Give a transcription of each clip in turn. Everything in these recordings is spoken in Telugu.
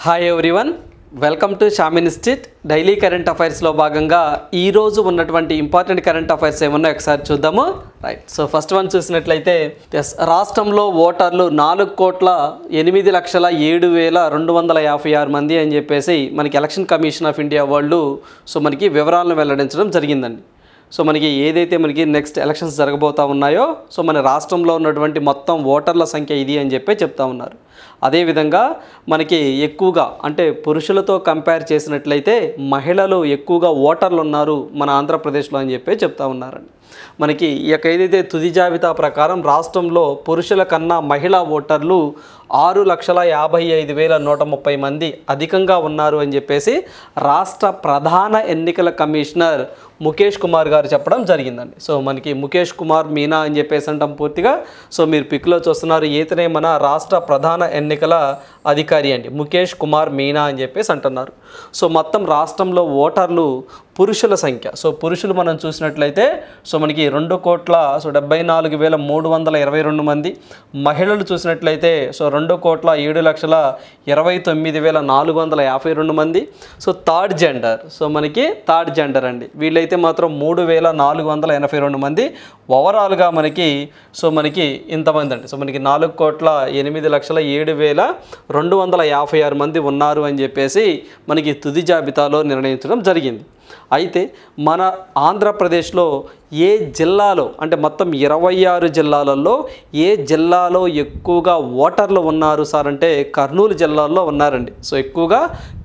Hi everyone, welcome to Sham institute. Daily current అఫైర్స్లో భాగంగా ఈరోజు ఉన్నటువంటి ఇంపార్టెంట్ కరెంట్ అఫైర్స్ ఏమన్నా ఒకసారి చూద్దాము. రైట్, సో ఫస్ట్ వన్ చూసినట్లయితే రాష్ట్రంలో ఓటర్లు 4,08,07,256 మంది అని చెప్పేసి మనకి ఎలక్షన్ కమిషన్ ఆఫ్ ఇండియా వాళ్ళు మనకి వివరాలను వెల్లడించడం జరిగిందండి. సో మనకి ఏదైతే మనకి నెక్స్ట్ ఎలక్షన్స్ జరగబోతూ ఉన్నాయో మన రాష్ట్రంలో ఉన్నటువంటి మొత్తం ఓటర్ల సంఖ్య ఇది అని చెప్పి చెప్తా ఉన్నారు. అదేవిధంగా మనకి ఎక్కువగా అంటే పురుషులతో కంపేర్ చేసినట్లయితే మహిళలు ఎక్కువగా ఓటర్లు ఉన్నారు మన ఆంధ్రప్రదేశ్లో అని చెప్పి చెప్తా ఉన్నారండి. మనకి ఏదైతే తుది జాబితా ప్రకారం రాష్ట్రంలో పురుషుల కన్నా మహిళా ఓటర్లు 6,55,130 మంది అధికంగా ఉన్నారు అని చెప్పేసి రాష్ట్ర ప్రధాన ఎన్నికల కమిషనర్ ముఖేష్ కుమార్ గారు చెప్పడం జరిగిందండి. సో మనకి ముఖేష్ కుమార్ మీనా అని చెప్పేసి అంటాం పూర్తిగా. సో మీరు పిక్లో చూస్తున్నారు, ఈతనే మన రాష్ట్ర ప్రధాన ఎన్నికల అధికారి అండి, ముఖేష్ కుమార్ మీనా అని చెప్పేసి అంటున్నారు. సో మొత్తం రాష్ట్రంలో ఓటర్లు పురుషుల సంఖ్య, సో పురుషులు మనం చూసినట్లయితే మనకి 2,74,322 మంది, మహిళలు చూసినట్లయితే 2,07,29,452 మంది. సో థర్డ్ జెండర్ అండి, వీళ్ళైతే మాత్రం 3,482 మంది. ఓవరాల్గా మనకి ఇంతమంది అండి. సో మనకి 4,08,07,256 మంది ఉన్నారు అని చెప్పేసి మనకి తుది జాబితాలో నిర్ణయించడం జరిగింది. అయితే మన ఆంధ్రప్రదేశ్లో ఏ జిల్లాలో అంటే మొత్తం 26 జిల్లాలలో ఏ జిల్లాలో ఎక్కువగా ఓటర్లు ఉన్నారు సార్ అంటే కర్నూలు జిల్లాలో ఉన్నారండి. సో ఎక్కువగా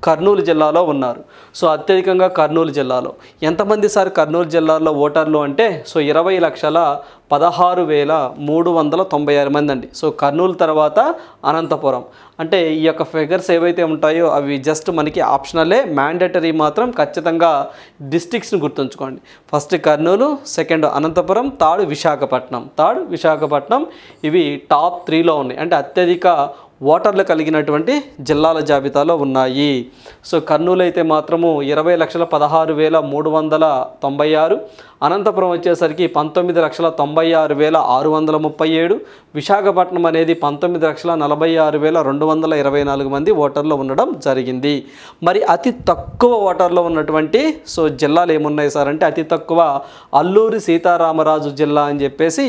కర్నూలు జిల్లాలో ఉన్నారు. సో అత్యధికంగా కర్నూలు జిల్లాలో ఎంతమంది సార్ కర్నూలు జిల్లాలో ఓటర్లు అంటే 20,16,396 మంది అండి. సో కర్నూలు తర్వాత అనంతపురం. అంటే ఈ యొక్క ఫిగర్స్ ఏవైతే ఉంటాయో అవి జస్ట్ మనకి ఆప్షనలే, మ్యాండేటరీ మాత్రం ఖచ్చితంగా డిస్ట్రిక్ట్స్ని గుర్తుంచుకోండి. First Kurnool, second Anantapuram, third Visakhapatnam. ఇవి టాప్ 3లో ఉన్నాయి, అంటే అత్యధిక ఓటర్లు కలిగినటువంటి జిల్లాల జాబితాలో ఉన్నాయి. సో కర్నూలు అయితే మాత్రము 20,16,396, అనంతపురం వచ్చేసరికి 19,96,637, విశాఖపట్నం అనేది 19,46,224 మంది ఓటర్లు ఉండడం జరిగింది. మరి అతి తక్కువ ఓటర్లు ఉన్నటువంటి జిల్లాలు ఏమున్నాయి సార్ అంటే అతి తక్కువ అల్లూరి సీతారామరాజు జిల్లా అని చెప్పేసి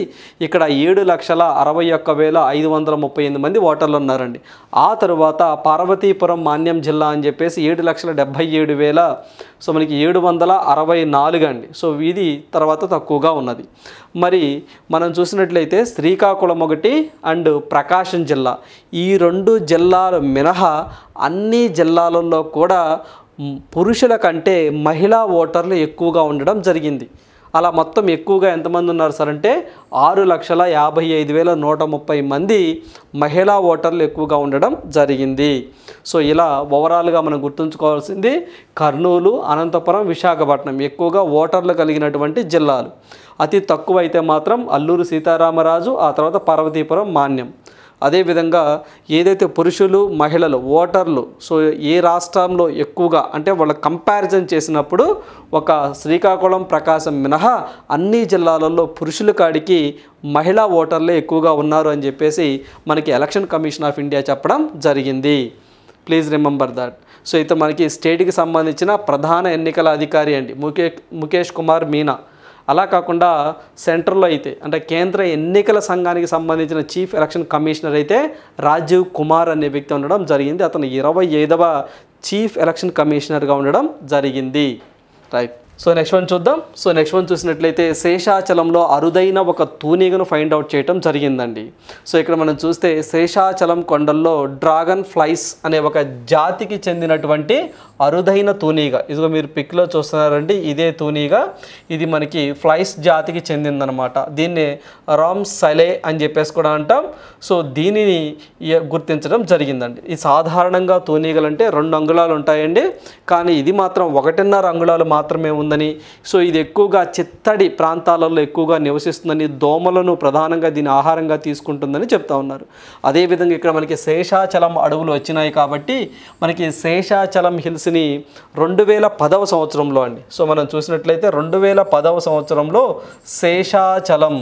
ఇక్కడ 7,61,538 మంది ఓటర్లు ఉన్నారండి. ఆ తరువాత పార్వతీపురం మాన్యం జిల్లా అని చెప్పేసి 7,77,764 అండి. సో ఇది తర్వాత తక్కువగా ఉన్నది. మరి మనం చూసినట్లయితే శ్రీకాకుళం ఒకటి అండ్ ప్రకాశం జిల్లా, ఈ 2 జిల్లాలు మినహా అన్ని జిల్లాలలో కూడా పురుషుల కంటే మహిళా ఓటర్లు ఎక్కువగా ఉండడం జరిగింది. అలా మొత్తం ఎక్కువగా ఎంతమంది ఉన్నారు సార్ అంటే 6,55,130 మంది మహిళా ఓటర్లు ఎక్కువగా ఉండడం జరిగింది. సో ఇలా ఓవరాల్గా మనం గుర్తుంచుకోవాల్సింది కర్నూలు, అనంతపురం, విశాఖపట్నం ఎక్కువగా ఓటర్లు కలిగినటువంటి జిల్లాలు. అతి తక్కువ అయితే మాత్రం అల్లూరు సీతారామరాజు, ఆ తర్వాత పార్వతీపురం మాన్యం. అదేవిధంగా ఏదైతే పురుషులు మహిళలు ఓటర్లు ఏ రాష్ట్రంలో ఎక్కువగా అంటే వాళ్ళ కంపారిజన్ చేసినప్పుడు ఒక శ్రీకాకుళం, ప్రకాశం మినహా అన్ని జిల్లాలలో పురుషుల కాడికి మహిళా ఓటర్లే ఎక్కువగా ఉన్నారు అని చెప్పేసి మనకి ఎలక్షన్ కమిషన్ ఆఫ్ ఇండియా చెప్పడం జరిగింది. Please remember that. సో అయితే మనకి స్టేట్కి సంబంధించిన ప్రధాన ఎన్నికల అధికారి అండి ముఖేష్ కుమార్ మీనా. అలా కాకుండా సెంట్రల్లో అయితే అంటే కేంద్ర ఎన్నికల సంఘానికి సంబంధించిన చీఫ్ ఎలక్షన్ కమిషనర్ అయితే రాజీవ్ కుమార్ అనే వ్యక్తి ఉండడం జరిగింది. అతను 25వ చీఫ్ ఎలక్షన్ కమిషనర్గా ఉండడం జరిగింది. రైట్, సో నెక్స్ట్ వన్ చూద్దాం. సో నెక్స్ట్ వన్ చూసినట్లయితే శేషాచలంలో అరుదైన ఒక తూనీగను ఫైండ్ అవుట్ చేయడం జరిగిందండి. సో ఇక్కడ మనం చూస్తే శేషాచలం కొండల్లో డ్రాగన్ ఫ్లైస్ అనే ఒక జాతికి చెందినటువంటి అరుదైన తూనీగ, ఇదిగో మీరు పిక్లో చూస్తున్నారండి, ఇదే తూనీగ. ఇది మనకి ఫ్లైస్ జాతికి చెందిందనమాట. దీన్ని రామ్ సలే అని చెప్పేసి కూడా అంటాం. సో దీనిని గుర్తించడం జరిగిందండి. ఈ సాధారణంగా తూనీగలు అంటే 2 అంగుళాలు ఉంటాయండి, కానీ ఇది మాత్రం 1.5 అంగుళాలు మాత్రమే ఉందని. సో ఇది ఎక్కువగా చిత్తడి ప్రాంతాలలో ఎక్కువగా నివసిస్తుందని, దోమలను ప్రధానంగా దీని ఆహారంగా తీసుకుంటుందని చెప్తా ఉన్నారు. అదేవిధంగా ఇక్కడ మనకి శేషాచలం అడవులు వచ్చినాయి కాబట్టి మనకి శేషాచలం హిల్స్ని 2010వ సంవత్సరంలో అండి. సో మనం చూసినట్లయితే 2010వ సంవత్సరంలో శేషాచలం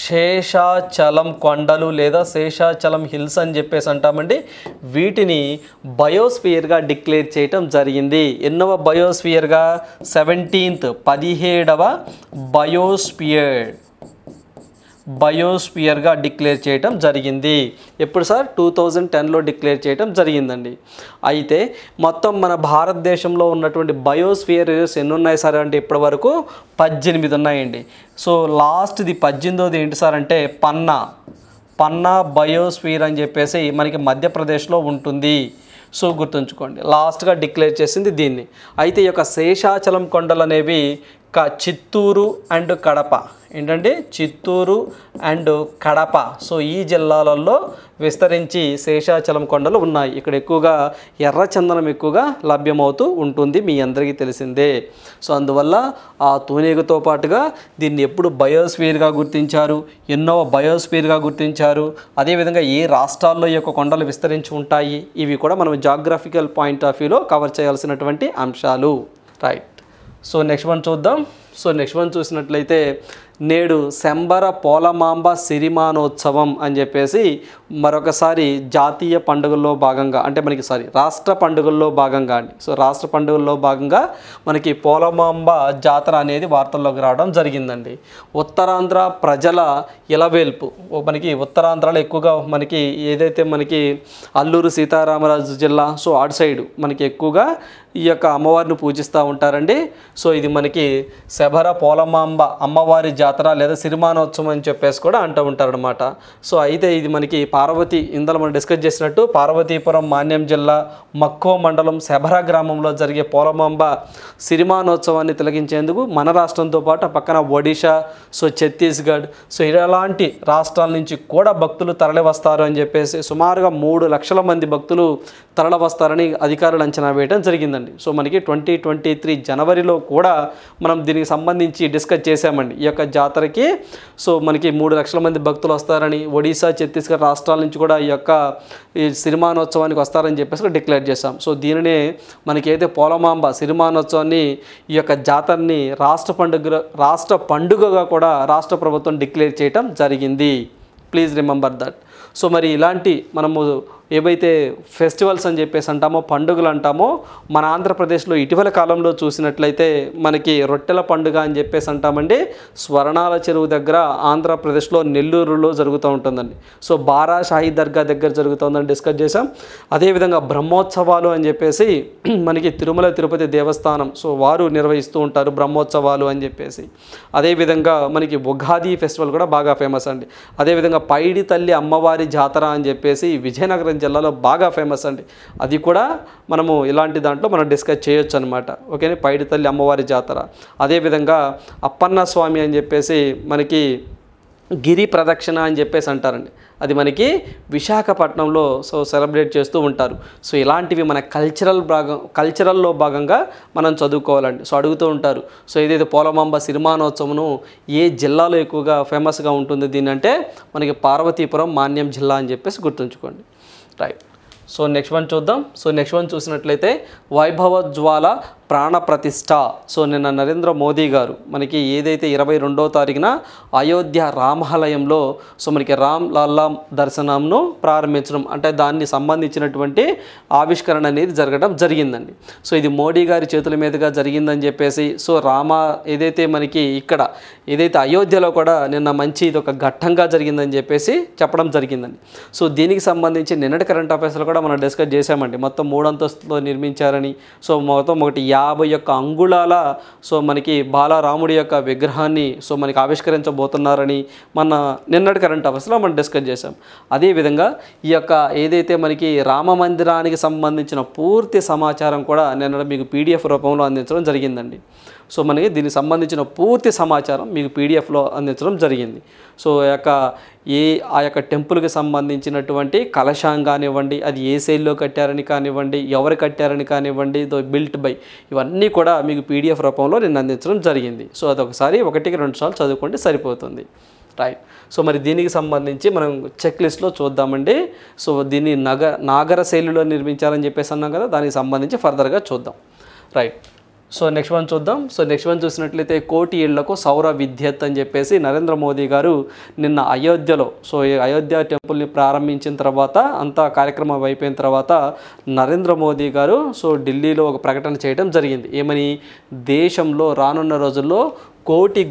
శేషాచలం కొండలు లేదా శేషాచలం హిల్స్ అని చెప్పేసి అంటామండి. వీటిని బయోస్ఫియర్గా డిక్లేర్ చేయటం జరిగింది. ఎన్నవ బయోస్ఫియర్గా? 17th 17వ బయోస్ఫియర్గా డిక్లేర్ చేయటం జరిగింది. ఎప్పుడు సార్? 2010లో డిక్లేర్ చేయటం జరిగిందండి. అయితే మొత్తం మన భారతదేశంలో ఉన్నటువంటి బయోస్ఫియర్స్ ఎన్ని ఉన్నాయి సార్ అంటే ఇప్పటి వరకు 18 ఉన్నాయండి. సో లాస్ట్ది 18వది ఏంటి సార్ అంటే పన్నా బయోస్ఫియర్ అని చెప్పేసి మనకి మధ్యప్రదేశ్లో ఉంటుంది. సో గుర్తుంచుకోండి, లాస్ట్గా డిక్లేర్ చేసింది దీన్ని. అయితే ఈ యొక్క శేషాచలం కొండలు అనేవి చిత్తూరు అండ్ కడప, ఏంటంటే చిత్తూరు అండ్ కడప, సో ఈ జిల్లాలలో విస్తరించి శేషాచలం కొండలు ఉన్నాయి. ఇక్కడ ఎక్కువగా ఎర్రచందనం ఎక్కువగా లభ్యమవుతూ ఉంటుంది, మీ అందరికీ తెలిసిందే. సో అందువల్ల ఆ తూనీగతో పాటుగా దీన్ని ఎప్పుడు బయోస్ఫియర్గా గుర్తించారు, ఎన్నో బయోస్ఫియర్గా గుర్తించారు, అదేవిధంగా ఏ రాష్ట్రాల్లో ఈ యొక్క కొండలు విస్తరించి ఉంటాయి, ఇవి కూడా మనం జాగ్రఫికల్ పాయింట్ ఆఫ్ వ్యూలో కవర్ చేయాల్సినటువంటి అంశాలు. రైట్. సో నెక్స్ట్ వన్ చూద్దాం. సో నెక్స్ట్ వన్ చూసినట్లయితే నేడు శంబర పోలమాంబ సిరిమానోత్సవం అని చెప్పేసి మరొకసారి జాతీయ పండుగల్లో భాగంగా అంటే మనకి రాష్ట్ర పండుగల్లో భాగంగా అండి. సో రాష్ట్ర పండుగల్లో భాగంగా మనకి పోలమాంబ జాతర అనేది వార్తల్లోకి రావడం జరిగిందండి. ఉత్తరాంధ్ర ప్రజల ఇలవేల్పు, మనకి ఉత్తరాంధ్రలో ఎక్కువగా మనకి ఏదైతే మనకి అల్లూరు సీతారామరాజు జిల్లా, సో అటు సైడు మనకి ఎక్కువగా ఈ యొక్క అమ్మవారిని పూజిస్తూ ఉంటారండి. సో ఇది మనకి శబర పోలమాంబ అమ్మవారి జాతర లేదా సిరిమానోత్సవం అని చెప్పేసి కూడా అంటూ ఉంటారనమాట. సో అయితే ఇది మనకి పార్వతీ, ఇందులో మనం డిస్కస్ చేసినట్టు పార్వతీపురం మాన్యం జిల్లా మక్కో మండలం శబర గ్రామంలో జరిగే పోలమాంబ సిరిమానోత్సవాన్ని తిలకించేందుకు మన రాష్ట్రంతో పాటు పక్కన ఒడిషా, సో ఛత్తీస్గఢ్, సో ఇలాంటి రాష్ట్రాల నుంచి కూడా భక్తులు తరలి వస్తారు అని చెప్పేసి సుమారుగా 3 లక్షల మంది భక్తులు తరలి వస్తారని అధికారులు అంచనా వేయడం జరిగిందండి. సో మనకి 2023 జనవరిలో కూడా మనం దీనికి సంబంధించి డిస్కస్ చేశామండి. ఈ యొక్క జాతరకి సో మనకి 3 లక్షల మంది భక్తులు వస్తారని, ఒడిశా, ఛత్తీస్గఢ్ రాష్ట్రాల నుంచి కూడా ఈ యొక్క ఈ సిరిమానోత్సవానికి వస్తారని చెప్పేసి డిక్లేర్ చేశాం. సో దీనినే మనకైతే పోలమాంబ సిరిమానోత్సవాన్ని, ఈ యొక్క జాతరని రాష్ట్ర పండుగగా కూడా రాష్ట్ర ప్రభుత్వం డిక్లేర్ చేయటం జరిగింది. Please remember that. సో మరి ఇలాంటి మనము ఏవైతే ఫెస్టివల్స్ అని చెప్పేసి అంటామో, పండుగలు అంటామో, మన ఆంధ్రప్రదేశ్లో ఇటీవల కాలంలో చూసినట్లయితే మనకి రొట్టెల పండుగ అని చెప్పేసి అంటామండి. స్వర్ణాల చెరువు దగ్గర ఆంధ్రప్రదేశ్లో నెల్లూరులో జరుగుతూ ఉంటుందండి. సో బారా షాహీ దర్గా దగ్గర జరుగుతుందని డిస్కస్ చేసాం. అదేవిధంగా బ్రహ్మోత్సవాలు అని చెప్పేసి మనకి తిరుమల తిరుపతి దేవస్థానం, సో వారు నిర్వహిస్తూ ఉంటారు బ్రహ్మోత్సవాలు అని చెప్పేసి. అదేవిధంగా మనకి ఉగాది ఫెస్టివల్ కూడా బాగా ఫేమస్ అండి. అదేవిధంగా పైడి తల్లి అమ్మవారి జాతర అని చెప్పేసి విజయనగరం జిల్లాలో బాగా ఫేమస్ అండి. అది కూడా మనము ఇలాంటి దాంట్లో మనం డిస్కస్ చేయొచ్చు అనమాట. ఓకేనా, పైడి తల్లి అమ్మవారి జాతర. అదేవిధంగా అప్పన్న స్వామి అని చెప్పేసి మనకి గిరి ప్రదక్షిణ అని చెప్పేసి అంటారండి. అది మనకి విశాఖపట్నంలో సో సెలబ్రేట్ చేస్తూ ఉంటారు. సో ఇలాంటివి మన కల్చరల్లో భాగంగా మనం చదువుకోవాలండి. సో అడుగుతూ ఉంటారు, సో ఏదైతే పోలమాంబ సిరిమానోత్సవమును ఏ జిల్లాలో ఎక్కువగా ఫేమస్గా ఉంటుంది దీని అంటే మనకి పార్వతీపురం మాన్యం జిల్లా అని చెప్పేసి గుర్తుంచుకోండి. రైట్. సో నెక్స్ట్ వన్ చూద్దాం. సో నెక్స్ట్ వన్ చూసినట్లయితే వైభవజ్వాల ప్రాణప్రతిష్ఠ. సో నిన్న నరేంద్ర మోదీ గారు మనకి ఏదైతే 22వ తారీఖున అయోధ్య రామాలయంలో సో మనకి రామ్ లల్లా దర్శనంను ప్రారంభించడం అంటే దాన్ని సంబంధించినటువంటి ఆవిష్కరణ అనేది జరగడం జరిగిందండి. సో ఇది మోడీ గారి చేతుల మీదుగా జరిగిందని చెప్పేసి సో ఏదైతే మనకి ఇక్కడ ఏదైతే అయోధ్యలో కూడా నిన్న మంచి ఇది ఒక ఘట్టంగా జరిగిందని చెప్పేసి చెప్పడం జరిగిందండి. సో దీనికి సంబంధించి నిన్నటి కరెంట్ అఫైర్స్లో కూడా మనం డిస్కస్ చేసామండి. మొత్తం 3 అంతస్తులో నిర్మించారని, సో మొత్తం ఒకటి 51 అంగుళాల సో మనకి బాలరాముడి యొక్క విగ్రహాన్ని సో మనకి ఆవిష్కరించబోతున్నారని మన నిన్నటి కరెంట్ అఫైర్స్లో మనం డిస్కస్ చేసాం. అదేవిధంగా ఈ యొక్క ఏదైతే మనకి రామ మందిరానికి సంబంధించిన పూర్తి సమాచారం కూడా నిన్న మీకు పీడిఎఫ్ రూపంలో అందించడం జరిగిందండి. సో మనకి దీనికి సంబంధించిన పూర్తి సమాచారం మీకు పీడిఎఫ్లో అందించడం జరిగింది. సో ఆ యొక్క టెంపుల్కి సంబంధించినటువంటి కలశాం కానివ్వండి, అది ఏ శైలిలో కట్టారని కానివ్వండి, ఎవరు కట్టారని కానివ్వండి, బిల్ట్ బై, ఇవన్నీ కూడా మీకు పీడిఎఫ్ రూపంలో నేను అందించడం జరిగింది. సో అదొకసారి 1-2 సార్లు చదువుకుంటే సరిపోతుంది. రైట్. సో మరి దీనికి సంబంధించి మనం చెక్ లిస్ట్లో చూద్దామండి. సో దీన్ని నాగర శైలిలో నిర్మించారని చెప్పేసి అన్నాం కదా, దానికి సంబంధించి ఫర్దర్గా చూద్దాం. రైట్. సో నెక్స్ట్ వన్ చూద్దాం. సో నెక్స్ట్ వన్ చూసినట్లయితే కోటి ఇళ్లకు సౌర విద్యుత్ అని చెప్పేసి నరేంద్ర మోదీ గారు నిన్న అయోధ్యలో, సో ఈ అయోధ్య టెంపుల్ని ప్రారంభించిన తర్వాత అంతా కార్యక్రమం అయిపోయిన తర్వాత నరేంద్ర మోదీ గారు సో ఢిల్లీలో ఒక ప్రకటన చేయడం జరిగింది. ఏమని, దేశంలో రానున్న రోజుల్లో 1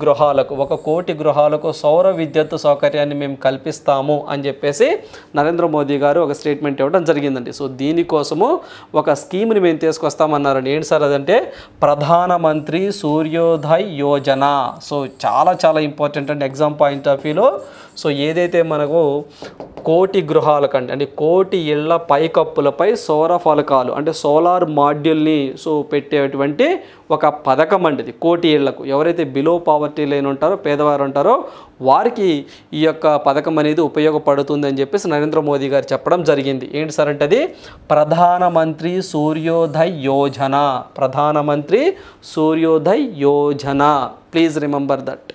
కోటి గృహాలకు సౌర విద్యుత్ సౌకర్యాన్ని మేము కల్పిస్తాము అని చెప్పేసి నరేంద్ర మోదీ గారు ఒక స్టేట్మెంట్ ఇవ్వడం జరిగిందండి. సో దీనికోసము ఒక స్కీమ్ని మేము తీసుకొస్తామన్నారండి. ఏంటి సార్ అదంటే ప్రధానమంత్రి సూర్యోదయ్ యోజన. సో చాలా ఇంపార్టెంట్ అండి ఎగ్జామ్ పాయింట్ ఆఫ్ వ్యూలో. సో ఏదైతే మనకు 1 గృహాలకండి అంటే 1 ఇళ్ల పైకప్పులపై సౌర ఫలకాలు అంటే సోలార్ మాడ్యూల్ని సో పెట్టేటువంటి ఒక పథకం అండి ఇది. 1 ఇళ్లకు ఎవరైతే బిలో పావర్టీ లైన్ ఉంటారో, పేదవారు ఉంటారో వారికి ఈ యొక్క పథకం అనేది ఉపయోగపడుతుంది అని చెప్పేసి నరేంద్ర మోదీ గారు చెప్పడం జరిగింది. ఏంటి సార్ అంటే అది ప్రధానమంత్రి సూర్యోదయ్ యోజన. ప్రధానమంత్రి Suryoday Yojana, please remember that.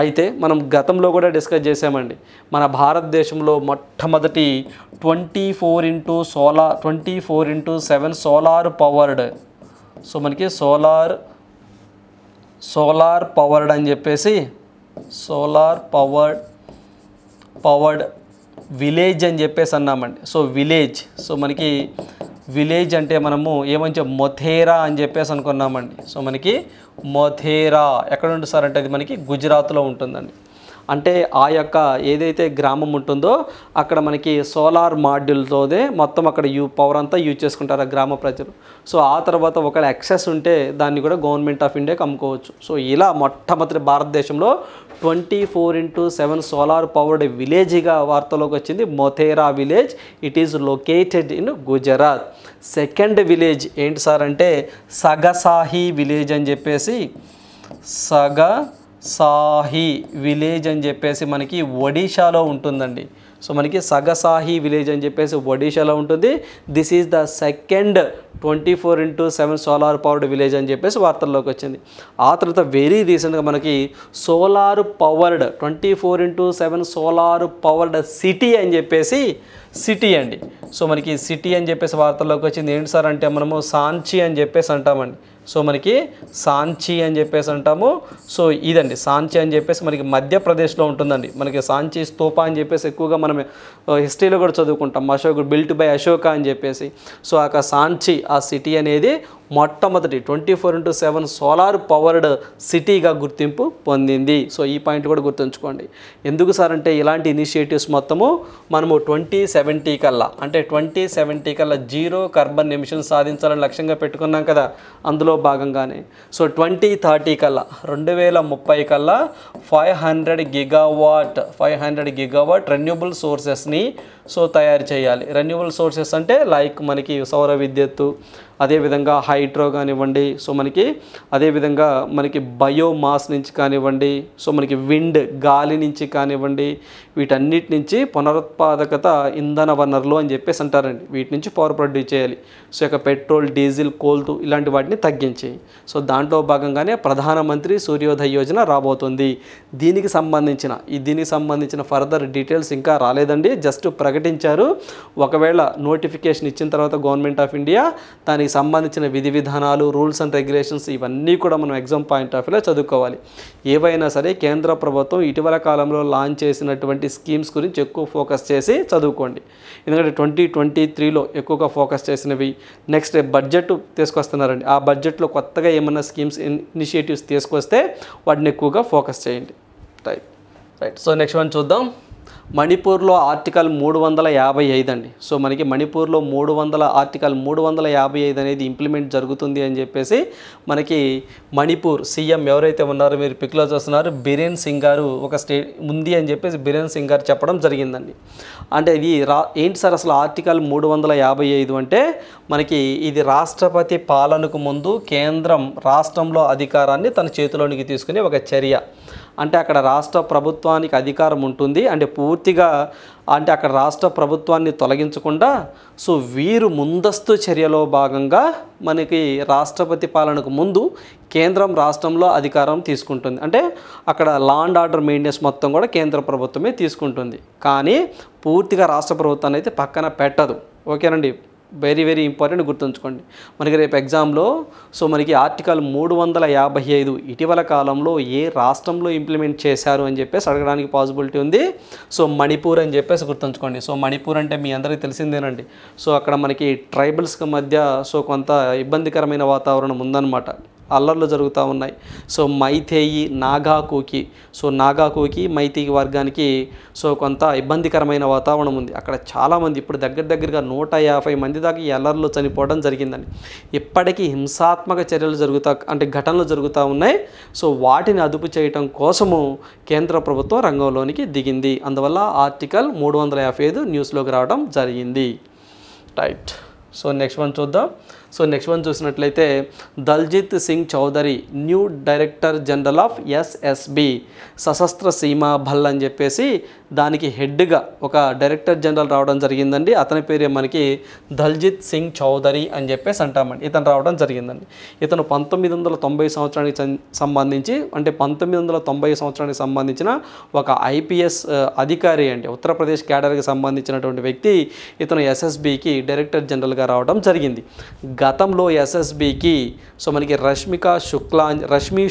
అయితే మనం గతంలో కూడా డిస్కస్ చేసామండి, మన భారతదేశంలో మొట్టమొదటి 24x7 సోలార్ పవర్డ్, సో మనకి సోలార్ పవర్డ్ అని చెప్పేసి సోలార్ పవర్డ్ విలేజ్ అని చెప్పేసి అన్నామండి. సో విలేజ్, సో మనకి విలేజ్ అంటే మనము ఏమంటే మొథేరా అని చెప్పేసి అనుకున్నామండి. సో మనకి మొథేరా ఎక్కడ ఉంటుంది సార్ అంటే అది మనకి గుజరాత్లో ఉంటుందండి. అంటే ఆ యొక్క ఏదైతే గ్రామం ఉంటుందో అక్కడ మనకి సోలార్ మాడ్యూల్తోనే మొత్తం అక్కడ పవర్ అంతా యూజ్ చేసుకుంటారు ఆ గ్రామ ప్రజలు. సో ఆ తర్వాత ఒకవేళ ఎక్సెస్ ఉంటే దాన్ని కూడా గవర్నమెంట్ ఆఫ్ ఇండియాకి అమ్ముకోవచ్చు. సో ఇలా మొట్టమొదటి భారతదేశంలో 24x7 సోలార్ పవర్డ్ విలేజ్గా వార్తలోకి వచ్చింది Modhera village. It is located in Gujarat. Second village ఏంటి సార్ అంటే సగసాహి విలేజ్ అని చెప్పేసి సగసాహి విలేజ్ అని చెప్పేసి మనకి ఒడిశాలో ఉంటుందండి. సో మనకి సగసాహి విలేజ్ అని చెప్పేసి ఒడిశాలో ఉంటుంది. This is the second 24x7 solar powered village అని చెప్పేసి వార్తల్లోకి వచ్చింది. ఆ తర్వాత వెరీ రీసెంట్గా మనకి solar powered 24x7 solar powered city అని చెప్పేసి సిటీ అండి. సో మనకి సిటీ అని చెప్పేసి వార్తల్లోకి వచ్చింది. ఏంటి సార్ అంటే మనము సాంచి అని చెప్పేసి అంటామండి. సో మనకి సాంచి అని చెప్పేసి అంటాము. సో ఇదండి సాంచి అని చెప్పేసి మనకి మధ్యప్రదేశ్లో ఉంటుందండి. మనకి సాంచి స్తూప అని చెప్పేసి ఎక్కువగా మనం హిస్టరీలో కూడా చదువుకుంటాం, అశోక్ బిల్ట్ బై అశోక అని చెప్పేసి. సో ఆ సాంచి ఆ సిటీ అనేది మొట్టమొదటి 24x7 సోలార్ పవర్డ్ సిటీగా గుర్తింపు పొందింది. సో ఈ పాయింట్ కూడా గుర్తుంచుకోండి. ఎందుకు సార్ అంటే ఇలాంటి ఇనిషియేటివ్స్ మొత్తము మనము 2070 కల్లా అంటే 2070 కల్లా 0 కార్బన్ ఎమిషన్ సాధించాలని లక్ష్యంగా పెట్టుకున్నాం కదా, అందులో భాగంగానే. సో 2030 కల్లా 2030 కల్లా 500 గిగావాట్ రెన్యూబుల్ సోర్సెస్ని సో తయారు చేయాలి. రెన్యూబుల్ సోర్సెస్ అంటే లైక్ మనకి సౌర విద్యుత్తు, అదేవిధంగా హైడ్రో కానివ్వండి, సో మనకి అదేవిధంగా మనకి బయోమాస్ నుంచి కానివ్వండి, సో మనకి విండ్ గాలి నుంచి కానివ్వండి, వీటన్నిటి నుంచి పునరుత్పాదకత ఇంధన వనరులు అని చెప్పేసి అంటారండి. వీటి నుంచి పవర్ ప్రొడ్యూస్ చేయాలి. సో ఇక పెట్రోల్, డీజిల్, కోల్తు ఇలాంటి వాటిని తగ్గించి, సో దాంట్లో భాగంగానే ప్రధానమంత్రి సూర్యోదయ యోజన రాబోతుంది. దీనికి సంబంధించిన ఫర్దర్ డీటెయిల్స్ ఇంకా రాలేదండి, జస్ట్ ప్రకటించారు. ఒకవేళ నోటిఫికేషన్ ఇచ్చిన తర్వాత గవర్నమెంట్ ఆఫ్ ఇండియా దానికి సంబంధించిన విధి విధానాలు, రూల్స్ అండ్ రెగ్యులేషన్స్ ఇవన్నీ కూడా మనం ఎగ్జామ్ పాయింట్ ఆఫ్ వ్యూలో చదువుకోవాలి. ఏవైనా సరే కేంద్ర ప్రభుత్వం ఇటీవల కాలంలో లాంచ్ చేసినటువంటి స్కీమ్స్ గురించి ఎక్కువ ఫోకస్ చేసి చదువుకోండి. ఎందుకంటే 2023లో ఎక్కువగా ఫోకస్ చేసినవి. నెక్స్ట్ బడ్జెట్ తీసుకొస్తున్నారండి, ఆ బడ్జెట్లో కొత్తగా ఏమన్నా స్కీమ్స్ ఇనిషియేటివ్స్ తీసుకొస్తే వాటిని ఎక్కువగా ఫోకస్ చేయండి. రైట్. సో నెక్స్ట్ వన్ చూద్దాం. మణిపూర్లో ఆర్టికల్ 355 అండి. సో మనకి మణిపూర్లో ఆర్టికల్ 355 అనేది ఇంప్లిమెంట్ జరుగుతుంది అని చెప్పేసి మనకి మణిపూర్ సీఎం ఎవరైతే ఉన్నారో మీరు పిక్లో చూస్తున్నారు, బిరేన్ సింగ్ గారు ఒక ఉంది అని చెప్పేసి బిరేన్ సింగ్ గారు చెప్పడం జరిగిందండి. అంటే ఇది ఏంటి సార్ అసలు ఆర్టికల్ 355 అంటే మనకి ఇది రాష్ట్రపతి పాలనకు ముందు కేంద్రం రాష్ట్రంలో అధికారాన్ని తన చేతిలోనికి తీసుకునే ఒక చర్య. అంటే అక్కడ రాష్ట్ర ప్రభుత్వానికి అధికారం ఉంటుంది, అంటే పూర్తిగా అంటే అక్కడ రాష్ట్ర ప్రభుత్వాన్ని తొలగించకుండా సో వీరు ముందస్తు చర్యలో భాగంగా మనకి రాష్ట్రపతి పాలనకు ముందు కేంద్రం రాష్ట్రంలో అధికారం తీసుకుంటుంది. అంటే అక్కడ లా అండ్ ఆర్డర్ మెయింటెనెన్స్ మొత్తం కూడా కేంద్ర ప్రభుత్వమే తీసుకుంటుంది, కానీ పూర్తిగా రాష్ట్ర ప్రభుత్వాన్ని అయితే పక్కన పెట్టదు. ఓకేనండి, వెరీ వెరీ ఇంపార్టెంట్, గుర్తుంచుకోండి. మనకి రేపు ఎగ్జామ్లో సో మనకి ఆర్టికల్ 355 ఇటీవల కాలంలో ఏ రాష్ట్రంలో ఇంప్లిమెంట్ చేశారు అని చెప్పేసి అడగడానికి పాసిబిలిటీ ఉంది. సో మణిపూర్ అని చెప్పేసి గుర్తుంచుకోండి. సో మణిపూర్ అంటే మీ అందరికీ తెలిసిందేనండి. సో అక్కడ మనకి ట్రైబల్స్కి మధ్య సో కొంత ఇబ్బందికరమైన వాతావరణం ఉందన్నమాట, అల్లర్లు జరుగుతూ ఉన్నాయి. సో మైతేయి నాగాకూకి, సో నాగాకూకి మైతేయి వర్గానికి సో కొంత ఇబ్బందికరమైన వాతావరణం ఉంది. అక్కడ చాలామంది ఇప్పుడు దగ్గరగా 150 మంది దాకా ఈ అల్లర్లు చనిపోవడం జరిగిందండి. ఇప్పటికీ హింసాత్మక చర్యలు ఘటనలు జరుగుతూ ఉన్నాయి. సో వాటిని అదుపు చేయటం కోసము కేంద్ర ప్రభుత్వం రంగంలోనికి దిగింది. అందువల్ల ఆర్టికల్ 355 న్యూస్లోకి రావడం జరిగింది. రైట్. సో నెక్స్ట్ వన్ చూద్దాం. సో నెక్స్ట్ వన్ చూసినట్లయితే Daljit Singh Chaudhary new director general of SSB, Sashastra Seema Bal అని చెప్పేసి దానికి హెడ్గా ఒక డైరెక్టర్ జనరల్ రావడం జరిగిందండి. అతని పేరే మనకి దల్జిత్ సింగ్ చౌదరి అని చెప్పేసి అంటామండి. ఇతను రావడం జరిగిందండి. ఇతను 1990 సంవత్సరానికి సంబంధించి అంటే 1990 సంవత్సరానికి సంబంధించిన ఒక ఐపీఎస్ అధికారి అండి. ఉత్తరప్రదేశ్ క్యాడర్కి సంబంధించినటువంటి వ్యక్తి. ఇతను ఎస్ఎస్బికి డైరెక్టర్ జనరల్గా రావడం జరిగింది. గతంలో ఎస్ఎస్బికి సో మనకి రష్మి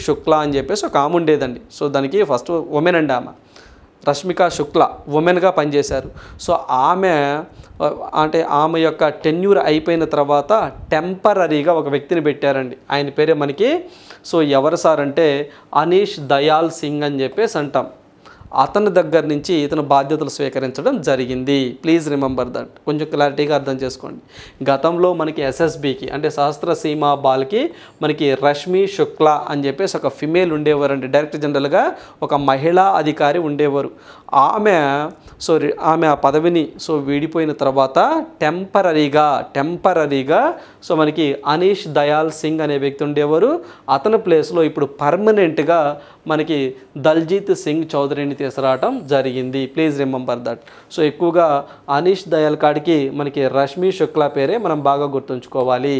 శుక్లా అని చెప్పేసి ఒక ఆమె ఉండేదండి. సో దానికి ఫస్ట్ ఉమెన్ అండి, ఆమె రష్మిక శుక్లా ఉమెన్గా పనిచేశారు. సో ఆమె యొక్క టెన్యూర్ అయిపోయిన తర్వాత టెంపరరీగా ఒక వ్యక్తిని పెట్టారండి. ఆయన పేరే మనకి సో ఎవరు సార్ అంటే అనీష్ దయాల్ సింగ్ అని చెప్పేసి అంటాం. అతని దగ్గర నుంచి ఇతను బాధ్యతలు స్వీకరించడం జరిగింది. ప్లీజ్ రిమెంబర్ దట్, కొంచెం క్లారిటీగా అర్థం చేసుకోండి. గతంలో మనకి ఎస్ఎస్బికి అంటే సహస్ర సీమా బాల్కి మనకి రష్మి శుక్లా అని చెప్పేసి ఒక ఫిమేల్ ఉండేవారండి. డైరెక్టర్ జనరల్గా ఒక మహిళా అధికారి ఉండేవారు. ఆమె ఆ పదవిని సో వీడిపోయిన తర్వాత టెంపరరీగా సో మనకి అనీష్ దయాల్ సింగ్ అనే వ్యక్తి ఉండేవారు. అతని ప్లేస్లో ఇప్పుడు పర్మనెంట్గా మనకి దల్జిత్ సింగ్ చౌదరిని తీసుకురావడం జరిగింది. Please remember that. సో ఎక్కువగా అనీష్ దయాల్ కాడికి మనకి రష్మి శుక్లా పేరే మనం బాగా గుర్తుంచుకోవాలి.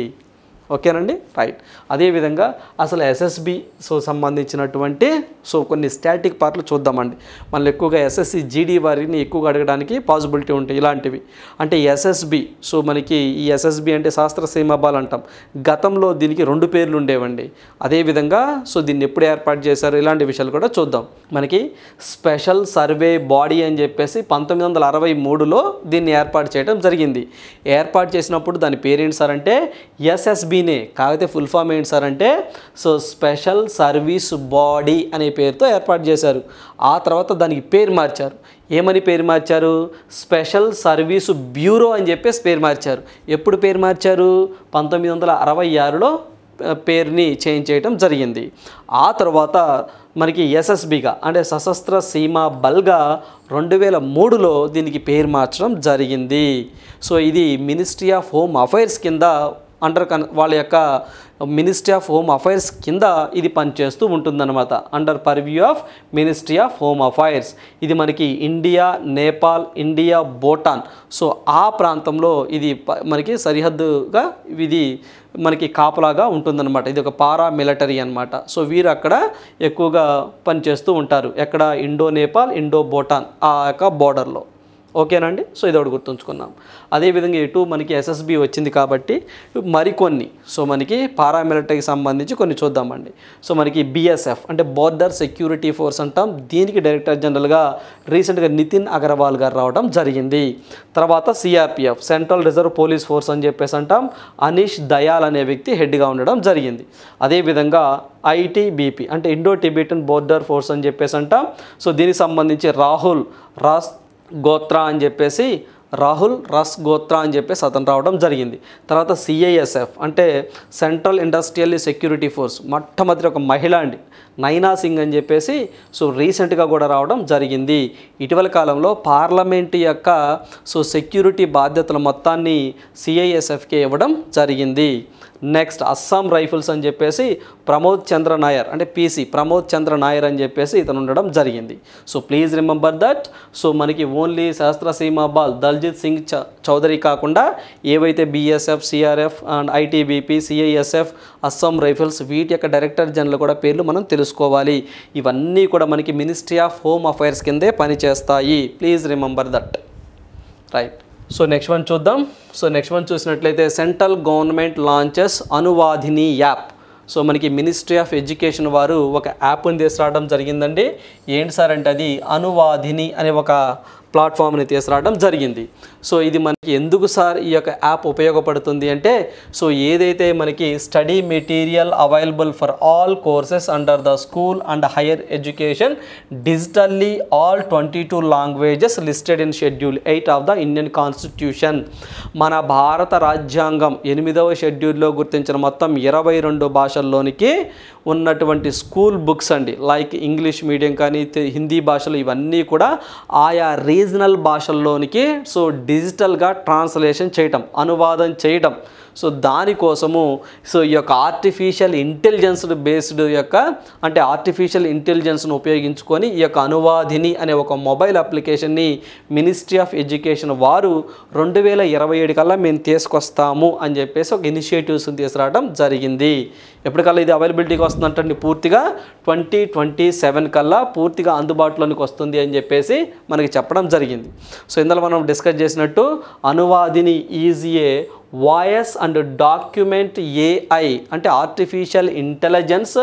ఓకేనండి, రైట్. అదేవిధంగా అసలు ఎస్ఎస్బి సో సంబంధించినటువంటి సో కొన్ని స్టాటిక్ పార్ట్లు చూద్దామండి. మనం ఎక్కువగా ఎస్ఎస్సి జీడీ వారిని ఎక్కువగా అడగడానికి పాసిబిలిటీ ఉంటాయి ఇలాంటివి. అంటే ఎస్ఎస్బి సో మనకి ఈ ఎస్ఎస్బి అంటే శాస్త్ర సీమా బాల్ అంటాం. గతంలో దీనికి 2 పేర్లు ఉండేవండి. అదేవిధంగా సో దీన్ని ఎప్పుడు ఏర్పాటు చేశారు ఇలాంటి విషయాలు కూడా చూద్దాం. మనకి స్పెషల్ సర్వే బాడీ అని చెప్పేసి 1963లో దీన్ని ఏర్పాటు చేయడం జరిగింది. ఏర్పాటు చేసినప్పుడు దాని పేరేంటి సార్ అంటే ఎస్ఎస్బి, కాకపోతే ఫుల్ ఫామ్ ఏంటి సార్ అంటే సో స్పెషల్ సర్వీస్ బాడీ అనే పేరుతో ఏర్పాటు చేశారు. ఆ తర్వాత దానికి పేరు మార్చారు. ఏమని పేరు మార్చారు? స్పెషల్ సర్వీసు బ్యూరో అని చెప్పేసి పేరు మార్చారు. ఎప్పుడు పేరు మార్చారు? 1966లో పేరుని చేంజ్ చేయడం జరిగింది. ఆ తర్వాత మనకి ఎస్ఎస్బిగా అంటే సశస్త్ర సీమా బల్గా 2003లో దీనికి పేరు మార్చడం జరిగింది. సో ఇది మినిస్ట్రీ ఆఫ్ హోమ్ అఫైర్స్ కింద వాళ్ళ యొక్క మినిస్ట్రీ ఆఫ్ హోమ్ అఫైర్స్ కింద ఇది పనిచేస్తూ ఉంటుందన్నమాట. Under purview of ministry of home affairs. ఇది మనకి India, Nepal, India, Bhutan so ఆ ప్రాంతంలో ఇది మనకి సరిహద్దుగా ఇది మనకి కాపలాగా ఉంటుందన్నమాట. ఇది ఒక పారామిలిటరీ అనమాట. సో వీరు అక్కడ ఎక్కువగా పనిచేస్తూ ఉంటారు. ఎక్కడ? ఇండో నేపాల్, ఇండో భూటాన్ ఆ యొక్క బోర్డర్లో. ఓకేనండి. సో ఇది ఒకటి గుర్తుంచుకున్నాం. అదేవిధంగా ఇటు మనకి ఎస్ఎస్బి వచ్చింది కాబట్టి మరికొన్ని సో మనకి పారామిలిటరీకి సంబంధించి కొన్ని చూద్దామండి. సో మనకి బిఎస్ఎఫ్ అంటే బోర్డర్ సెక్యూరిటీ ఫోర్స్ అంటాం. దీనికి డైరెక్టర్ జనరల్గా రీసెంట్గా నితిన్ అగర్వాల్ గారు రావడం జరిగింది. తర్వాత CRPF central reserve police force అని చెప్పేసి అంటాం. అనీష్ దయాల్ అనే వ్యక్తి హెడ్గా ఉండడం జరిగింది. అదేవిధంగా ఐటీబీపీ అంటే ఇండో టిబెటన్ బోర్డర్ ఫోర్స్ అని చెప్పేసి అంటాం. సో దీనికి సంబంధించి రాహుల్ రస్ గోత్రా అని చెప్పేసి అతను రావడం జరిగింది. తర్వాత సిఐఎస్ఎఫ్ అంటే సెంట్రల్ ఇండస్ట్రియల్ సెక్యూరిటీ ఫోర్స్, మొట్టమొదటి ఒక మహిళ అండి, నైనా సింగ్ అని చెప్పేసి సో రీసెంట్గా కూడా రావడం జరిగింది. ఇటీవల కాలంలో పార్లమెంట్ యొక్క సో సెక్యూరిటీ బాధ్యతల మొత్తాన్ని సిఐఎస్ఎఫ్కి ఇవ్వడం జరిగింది. నెక్స్ట్ అస్సాం రైఫిల్స్ అని చెప్పేసి ప్రమోద్ చంద్ర నాయర్ అంటే పీసీ ప్రమోద్ చంద్ర నాయర్ అని చెప్పేసి ఇతను ఉండడం జరిగింది. So please remember that. So మనకి ఓన్లీ సహస్ర సీమా బాల్ దల్జిత్ సింగ్ చౌదరి కాకుండా ఏవైతే BSF, CRF and ITBP, CISF, Assam rifles వీటి యొక్క డైరెక్టర్ జనరల్ కూడా పేర్లు మనం తెలుసుకోవాలి. ఇవన్నీ కూడా మనకి మినిస్ట్రీ ఆఫ్ హోమ్ అఫైర్స్ కిందే పనిచేస్తాయి. Please remember that. Right. So next one చూద్దాం. సో నెక్స్ట్ వన్ చూసినట్లయితే central government launches Anuvadini app. So మనకి మినిస్ట్రీ ఆఫ్ ఎడ్యుకేషన్ వారు ఒక యాప్ని తీసుకురావడం జరిగిందండి. ఏంటి సార్ అంటే అది అనువాదిని అనే ఒక ప్లాట్ఫామ్ని తీసుకురావడం జరిగింది. సో ఇది మనకి ఎందుకు సార్ ఈ యొక్క యాప్ ఉపయోగపడుతుంది అంటే, సో ఏదైతే మనకి study material available for all courses under the school and higher education digitally all 22 languages listed in schedule 8 of the Indian constitution. మన భారత రాజ్యాంగం 8వ షెడ్యూల్లో గుర్తించిన మొత్తం 22 భాషల్లోనికి ఉన్నటువంటి స్కూల్ బుక్స్ అండి, లైక్ ఇంగ్లీష్ మీడియం కానీ హిందీ భాషలు ఇవన్నీ కూడా ఆయా రీజనల్ భాషల్లోనికి సో డిజిటల్గా ట్రాన్స్లేషన్ చేయటం, అనువాదం చేయటం. సో దానికోసము సో ఈ యొక్క ఆర్టిఫిషియల్ ఇంటెలిజెన్స్ బేస్డ్ యొక్క అంటే ఆర్టిఫిషియల్ ఇంటెలిజెన్స్ను ఉపయోగించుకొని ఈ యొక్క అనువాదిని అనే ఒక మొబైల్ అప్లికేషన్ని మినిస్ట్రీ ఆఫ్ ఎడ్యుకేషన్ వారు 2027 కల్లా మేము తీసుకొస్తాము అని చెప్పేసి ఒక ఇనిషియేటివ్స్ని తీసుకురావడం జరిగింది. ఎప్పటికల్లా ఇది అవైలబిలిటీకి వస్తుందంటే పూర్తిగా 2027 కల్లా పూర్తిగా అందుబాటులోనికి వస్తుంది అని చెప్పేసి మనకి చెప్పడం జరిగింది. సో ఇందులో మనం డిస్కస్ చేసినట్టు Anuvadini is a voice and document AI అంటే ఆర్టిఫిషియల్ ఇంటెలిజెన్స్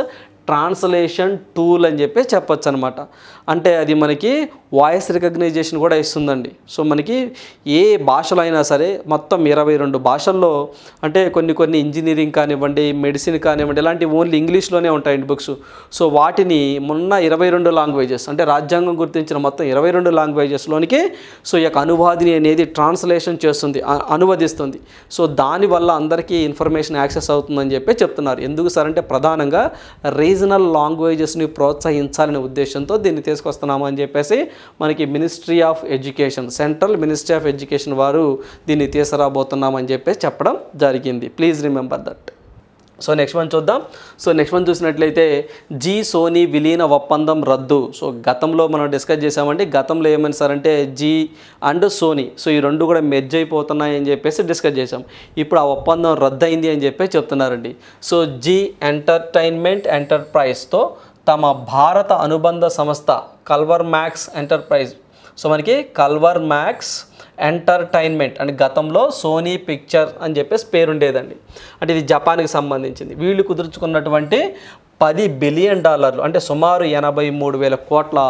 ట్రాన్స్లేషన్ టూల్ అని చెప్పి చెప్పొచ్చు అనమాట. అంటే అది మనకి వాయిస్ రికగ్నైజేషన్ కూడా ఇస్తుందండి. సో మనకి ఏ భాషలో అయినా సరే మొత్తం 22 భాషల్లో అంటే కొన్ని ఇంజనీరింగ్ కానివ్వండి, మెడిసిన్ కానివ్వండి, ఇలాంటి ఓన్లీ ఇంగ్లీష్లోనే ఉంటాయండి బుక్స్. సో వాటిని మొన్న 22 లాంగ్వేజెస్ అంటే రాజ్యాంగం గుర్తించిన మొత్తం 22 లాంగ్వేజెస్లోనికి సో ఈ యొక్క అనువాదిని అనేది ట్రాన్స్లేషన్ చేస్తుంది, అనువదిస్తుంది. సో దానివల్ల అందరికీ ఇన్ఫర్మేషన్ యాక్సెస్ అవుతుందని చెప్పి చెప్తున్నారు. ఎందుకు సార్ అంటే ప్రధానంగా రీజనల్ లాంగ్వేజెస్ని ప్రోత్సహించాలనే ఉద్దేశంతో దీన్ని తీసుకొస్తున్నాము అని చెప్పేసి మనకి ministry of education, central ministry of education వారు దీన్ని తీసుకురాబోతున్నామని చెప్పేసి చెప్పడం జరిగింది. Please remember that. So next one చూద్దాం. సో నెక్స్ట్ వన్ చూసినట్లయితే జీ సోనీ విలీన ఒప్పందం రద్దు. సో గతంలో మనం డిస్కస్ చేసామండి. గతంలో ఏమని సార్ అంటే జీ అండ్ సోనీ సో ఈ రెండు కూడా మెర్జ్ అయిపోతున్నాయి అని చెప్పేసి డిస్కస్ చేసాం. ఇప్పుడు ఆ ఒప్పందం రద్దయింది అని చెప్పి చెప్తున్నారండి. సో జీ ఎంటర్టైన్మెంట్ ఎంటర్ప్రైజ్తో తమ భారత అనుబంధ సంస్థ కల్వర్ మ్యాక్స్ ఎంటర్ప్రైజ్ సో మనకి కల్వర్ మ్యాక్స్ ఎంటర్టైన్మెంట్ అంటే గతంలో సోనీ పిక్చర్ అని చెప్పేసి పేరుండేదండి. అంటే ఇది జపాన్కి సంబంధించింది. వీళ్ళు కుదుర్చుకున్నటువంటి $10 బిలియన్ అంటే సుమారు 83,000 కోట్ల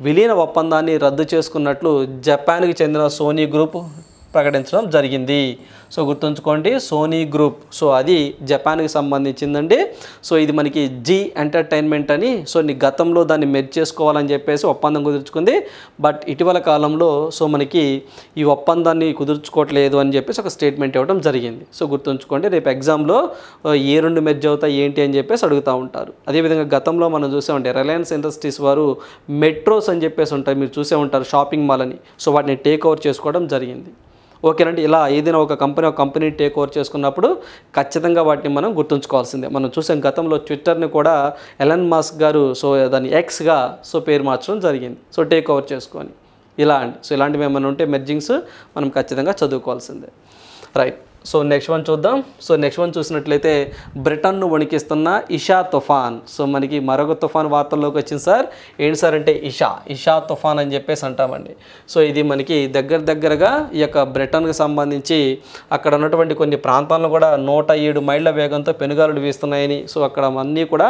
విలీన ఒప్పందాన్ని రద్దు చేసుకున్నట్లు జపాన్కి చెందిన సోనీ గ్రూప్ ప్రకటించడం జరిగింది. సో గుర్తుంచుకోండి, సోనీ గ్రూప్ సో అది జపాన్కి సంబంధించిందండి. సో ఇది మనకి జీ ఎంటర్టైన్మెంట్ అని సో గతంలో దాన్ని మెర్జ్ చేసుకోవాలని చెప్పేసి ఒప్పందం కుదుర్చుకుంది. బట్ ఇటీవల కాలంలో సో మనకి ఈ ఒప్పందాన్ని కుదుర్చుకోవట్లేదు అని చెప్పేసి ఒక స్టేట్మెంట్ ఇవ్వడం జరిగింది. సో గుర్తుంచుకోండి, రేపు ఎగ్జామ్లో ఏ రెండు మెర్జ్ అవుతాయి ఏంటి అని చెప్పేసి అడుగుతూ ఉంటారు. అదేవిధంగా గతంలో మనం చూసామంటే రిలయన్స్ ఇండస్ట్రీస్ వారు మెట్రోస్ అని చెప్పేసి ఉంటాయి, మీరు చూసే ఉంటారు షాపింగ్ మాల్ అని. సో వాటిని టేక్ ఓవర్ చేసుకోవడం జరిగింది. ఓకేనండి, ఇలా ఏదైనా ఒక కంపెనీ టేక్ ఓవర్ చేసుకున్నప్పుడు ఖచ్చితంగా వాటిని మనం గుర్తుంచుకోవాల్సిందే. మనం చూసాం గతంలో ట్విట్టర్ని కూడా ఎలన్ మస్క్ గారు సో దాన్ని ఎక్స్గా సో పేరు మార్చడం జరిగింది. సో టేక్ ఓవర్ చేసుకొని ఇలా అండి. సో ఇలాంటివి ఏమైనా ఉంటే మెర్జింగ్స్ మనం ఖచ్చితంగా చదువుకోవాల్సిందే. రైట్. సో నెక్స్ట్ వన్ చూద్దాం. సో నెక్స్ట్ వన్ చూసినట్లయితే బ్రిటన్ను వణికిస్తున్న ఇషా తుఫాన్. సో మనకి మరొక తుఫాన్ వార్తల్లోకి వచ్చింది సార్. ఏంటి సార్ అంటే ఇషా తుఫాన్ అని చెప్పేసి అంటామండి. సో ఇది మనకి దగ్గరగా ఈ యొక్క బ్రిటన్కి సంబంధించి అక్కడ ఉన్నటువంటి కొన్ని ప్రాంతాలను కూడా 107 మైళ్ళ వేగంతో పెనుగాలులు వీస్తున్నాయని సో అక్కడ అన్నీ కూడా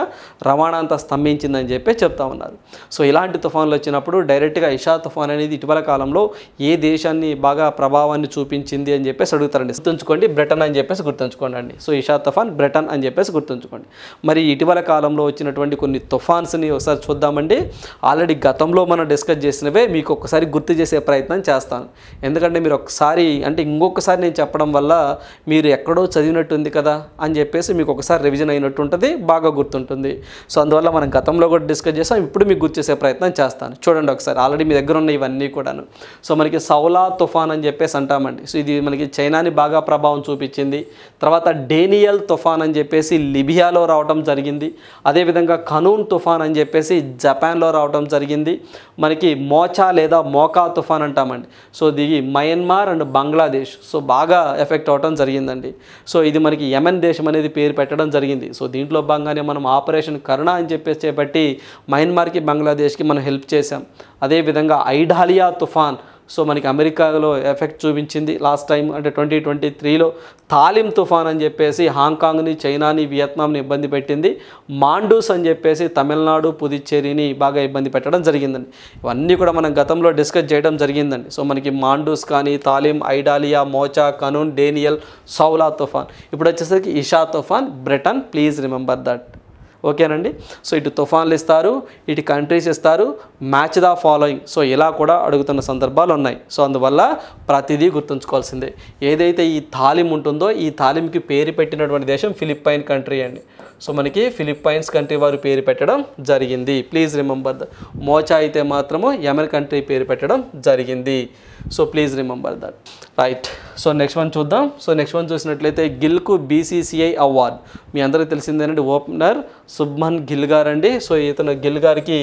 రవాణా అంతా స్తంభించిందని చెప్పి చెప్తా ఉన్నారు. సో ఇలాంటి తుఫాన్లు వచ్చినప్పుడు డైరెక్ట్గా ఇషా తుఫాన్ అనేది ఇటీవల కాలంలో ఏ దేశాన్ని బాగా ప్రభావాన్ని చూపించింది అని చెప్పేసి అడుగుతారండి. గుర్తుంచుకోండి, బ్రిటన్ అని చెప్పేసి గుర్తుంచుకోండి. సో ఇషా తుఫాన్ బ్రిటన్ అని చెప్పేసి గుర్తుంచుకోండి. మరి ఇటీవల కాలంలో వచ్చినటువంటి కొన్ని తుఫాన్స్ని ఒకసారి చూద్దామండి. ఆల్రెడీ గతంలో మనం డిస్కస్ చేసినవే మీకు ఒకసారి గుర్తు చేసే ప్రయత్నం చేస్తాను. ఎందుకంటే మీరు ఒకసారి అంటే ఇంకొకసారి నేను చెప్పడం వల్ల మీరు ఎక్కడో చదివినట్టుంది కదా అని చెప్పేసి మీకు ఒకసారి రివిజన్ అయినట్టు ఉంటుంది, బాగా గుర్తుంటుంది. సో అందువల్ల మనం గతంలో కూడా డిస్కస్ చేస్తాం, ఇప్పుడు మీకు గుర్తు చేసే ప్రయత్నం చేస్తాను. చూడండి ఒకసారి, ఆల్రెడీ మీ దగ్గర ఉన్న ఇవన్నీ కూడాను. సో మనకి సౌలా తుఫాన్ అని చెప్పేసి అంటామండి. సో ఇది మనకి చైనాని బాగా ప్రభావం చూపించింది. తర్వాత డేనియల్ తుఫాన్ అని చెప్పేసి లిబియాలో రావడం జరిగింది. అదేవిధంగా కనూన్ తుఫాన్ అని చెప్పేసి జపాన్లో రావడం జరిగింది. మనకి మోచా లేదా మోకా తుఫాన్ అంటామండి. సో ఇది మయన్మార్ అండ్ బంగ్లాదేశ్ సో బాగా ఎఫెక్ట్ అవడం జరిగిందండి. సో ఇది మనకి యెమెన్ దేశం అనేది పేరు పెట్టడం జరిగింది. సో దీంట్లో భాగంగానే మనం ఆపరేషన్ కరుణ అని చెప్పేసి చేపట్టి మయన్మార్కి బంగ్లాదేశ్కి మనం హెల్ప్ చేసాం. అదేవిధంగా ఐడాలియా తుఫాన్ సో మనకి అమెరికాలో ఎఫెక్ట్ చూపించింది లాస్ట్ టైం అంటే 2023లో తాలిం తుఫాన్ అని చెప్పేసి హాంకాంగ్ని, చైనాని, వియత్నాంని ఇబ్బంది పెట్టింది. మాండూస్ అని చెప్పేసి తమిళనాడు, పుదుచ్చేరిని బాగా ఇబ్బంది పెట్టడం జరిగిందండి. ఇవన్నీ కూడా మనం గతంలో డిస్కస్ చేయడం జరిగిందండి. సో మనకి మాండూస్ కానీ, తాలిం, ఐడాలియా, మోచా, కనూన్, డేనియల్, సౌలా తుఫాన్. ఇప్పుడు వచ్చేసరికి ఇషా తుఫాన్, బ్రిటన్. Please remember that. ఓకేనండి. సో ఇటు తుఫాన్లు ఇస్తారు, ఇటు కంట్రీస్ ఇస్తారు, మ్యాచ్ ద ఫాలోయింగ్. సో ఇలా కూడా అడుగుతున్న సందర్భాలు ఉన్నాయి. సో అందువల్ల ప్రతిదీ గుర్తుంచుకోవాల్సిందే. ఏదైతే ఈ తాలిం ఉంటుందో ఈ తాలింకి పేరు పెట్టినటువంటి దేశం ఫిలిప్పైన్ కంట్రీ అండి. సో మనకి ఫిలిప్పైన్స్ కంట్రీ వారు పేరు పెట్టడం జరిగింది. Please remember the. మోచా అయితే మాత్రము యెమెన్ కంట్రీ పేరు పెట్టడం జరిగింది. So please remember that. Right. So next one చూద్దాం. సో నెక్స్ట్ వన్ చూసినట్లయితే గిల్కు BCCI అవార్డ్. మీ అందరికీ తెలిసిందేనండి, ఓపెనర్ శుభ్మన్ గిల్ గారండి. సో ఇతను గిల్ గారికి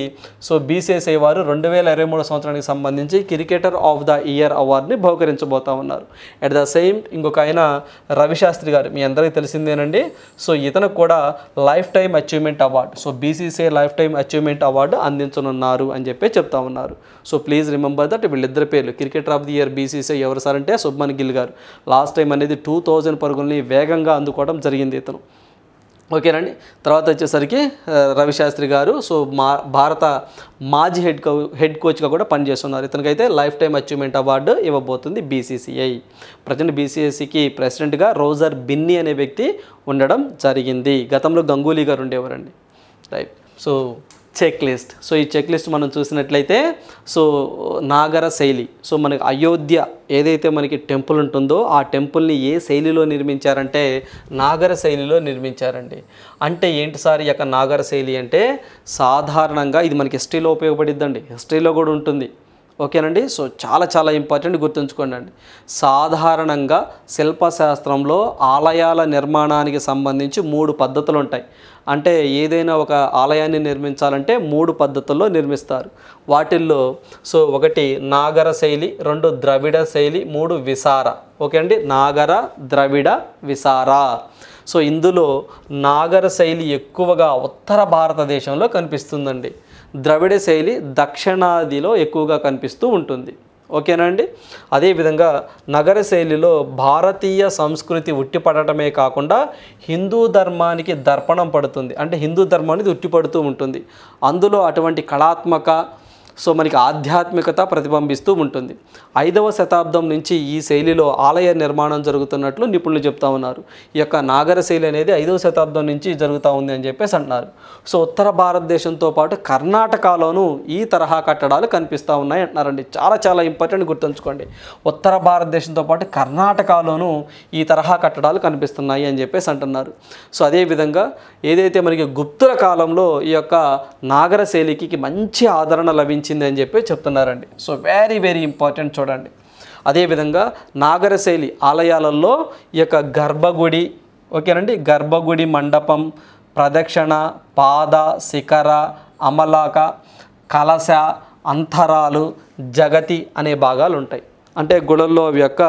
సో BCCI వారు 2023 సంవత్సరానికి సంబంధించి క్రికెటర్ ఆఫ్ ద ఇయర్ అవార్డుని బహుకరించబోతా ఉన్నారు. అట్ ద సేమ్ ఇంకొక ఆయన రవిశాస్త్రి గారు, మీ అందరికీ తెలిసిందేనండి. సో ఇతను కూడా lifetime achievement award, so BCCI lifetime achievement award అందించనున్నారు అని చెప్పి చెప్తా ఉన్నారు. So please remember that. వీళ్ళిద్దరి పేర్లు cricketer of the year BCCI ఎవరు సార్ అంటే శుభ్మన్ గిల్ గారు. లాస్ట్ టైం అనేది 2000 పరుగుల్ని వేగంగా అందుకోవడం జరిగింది ఇతను. ఓకేనండి. తర్వాత వచ్చేసరికి రవిశాస్త్రి గారు సో భారత మాజీ హెడ్ కోచ్గా కూడా పనిచేస్తున్నారు. ఇతనికైతే లైఫ్ టైమ్ అచీవ్మెంట్ అవార్డు ఇవ్వబోతుంది BCCI. ప్రజెంట్ BCCIకి ప్రెసిడెంట్గా రోజర్ బిన్నీ అనే వ్యక్తి ఉండడం జరిగింది. గతంలో గంగూలీ గారు ఉండేవారండి. Right. So checklist. So ఈ చెక్ లిస్ట్ మనం చూసినట్లయితే సో నాగర శైలి. సో మనకి అయోధ్య ఏదైతే మనకి టెంపుల్ ఉంటుందో ఆ టెంపుల్ని ఏ శైలిలో నిర్మించారంటే నాగర శైలిలో నిర్మించారండి. అంటే ఏంటి సార్ ఈ యొక్క నాగర శైలి అంటే సాధారణంగా ఇది మనకి హిస్టరీలో ఉపయోగపడిద్దండి, హిస్టరీలో కూడా ఉంటుంది. ఓకేనండి. సో చాలా ఇంపార్టెంట్ గుర్తుంచుకోండి అండి. సాధారణంగా శిల్పశాస్త్రంలో ఆలయాల నిర్మాణానికి సంబంధించి 3 పద్ధతులు ఉంటాయి. అంటే ఏదైనా ఒక ఆలయాన్ని నిర్మించాలంటే 3 పద్ధతుల్లో నిర్మిస్తారు. వాటిల్లో సో 1 నాగర శైలి, 2 ద్రవిడ శైలి, 3 విసార. ఓకే అండి. నాగర, ద్రవిడ, విసార. సో ఇందులో నాగర శైలి ఎక్కువగా ఉత్తర భారతదేశంలో కనిపిస్తుందండి. ద్రవిడ శైలి దక్షిణాదిలో ఎక్కువగా కనిపిస్తూ ఉంటుంది. ఓకేనండి. అదేవిధంగా నగర శైలిలో భారతీయ సంస్కృతి ఉట్టిపడటమే కాకుండా హిందూ ధర్మానికి దర్పణం పడుతుంది. అంటే హిందూ ధర్మానికి ఉట్టిపడుతూ ఉంటుంది. అందులో అటువంటి కళాత్మక సో మనకి ఆధ్యాత్మికత ప్రతిబింబిస్తూ ఉంటుంది. 5వ శతాబ్దం నుంచి ఈ శైలిలో ఆలయ నిర్మాణం జరుగుతున్నట్లు నిపుణులు చెప్తా ఉన్నారు. ఈ యొక్క నాగర శైలి అనేది 5వ శతాబ్దం నుంచి జరుగుతూ ఉంది అని చెప్పేసి అంటున్నారు. సో ఉత్తర భారతదేశంతో పాటు కర్ణాటకలోనూ ఈ తరహా కట్టడాలు కనిపిస్తూ ఉన్నాయి అంటున్నారండి. చాలా ఇంపార్టెంట్ గుర్తుంచుకోండి. ఉత్తర భారతదేశంతో పాటు కర్ణాటకలోనూ ఈ తరహా కట్టడాలు కనిపిస్తున్నాయి అని చెప్పేసి అంటున్నారు. సో అదేవిధంగా ఏదైతే మనకి గుప్తుల కాలంలో ఈ యొక్క నాగర శైలికి మంచి ఆదరణ లభించింది అని చెప్పి చెప్తున్నారండి. సో వెరీ ఇంపార్టెంట్ చూడండి. అదేవిధంగా నాగర శైలి ఆలయాలలో ఈ యొక్క గర్భగుడి, ఓకేనండి, గర్భగుడి మండపం, ప్రదక్షిణ, పాద, శిఖర, అమలాక, కలశ, అంతరాలు, జగతి అనే భాగాలు ఉంటాయి. అంటే గుళ్ళల్లో అవి యొక్క